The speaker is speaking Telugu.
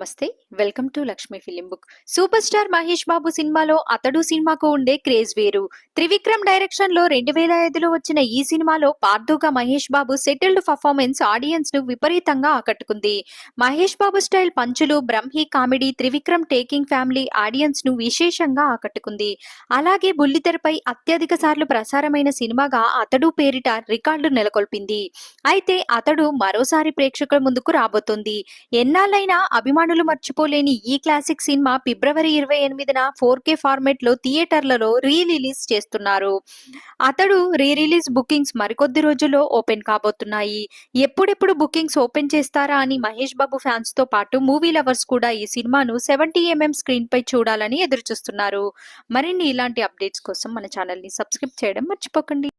నమస్తే. Welcome to Lakshmi film book. Super star Mahesh Babu సినిమాలో అతడు సినిమాకు ఉండే క్రేజ్ వేరు. త్రివిక్రమ్ డైరెక్షన్ లో 2005లో వచ్చిన ఈ సినిమాలో పార్థుగా Mahesh Babu settled performance audience ను విపరీతంగా ఆకట్టుకుంది. మహేష్ బాబు స్టైల్ పంచులు, Brahmi comedy, Trivikram taking family audience ను విశేషంగా ఆకట్టుకుంది. అలాగే బుల్లితెరపై అత్యధిక సార్లు ప్రసారమైన సినిమాగా అతడు పేరిట రికార్డు నెలకొల్పింది. అయితే అతడు మరోసారి ప్రేక్షకుల ముందుకు రాబోతోంది. ఎన్నాళ్ళైనా అభిమానులు మర్చిపోలేని ఈ క్లాసిక్ సినిమా ఫిబ్రవరి 28న 4K ఫార్మెట్ లో థియేటర్లలో రిలీజ్ చేస్తున్నారు. అతడు రిలీజ్ బుకింగ్స్ మరికొద్ది రోజుల్లో ఓపెన్ కాబోతున్నాయి. ఎప్పుడెప్పుడు బుకింగ్స్ ఓపెన్ చేస్తారా అని మహేష్ బాబు ఫ్యాన్స్ తో పాటు మూవీ లవర్స్ కూడా ఈ సినిమాను 70mm స్క్రీన్ పై చూడాలని ఎదురుచూస్తున్నారు. మరిన్ని ఇలాంటి అప్డేట్స్ కోసం మన ఛానల్ ని సబ్స్క్రైబ్ చేయడం మర్చిపోకండి.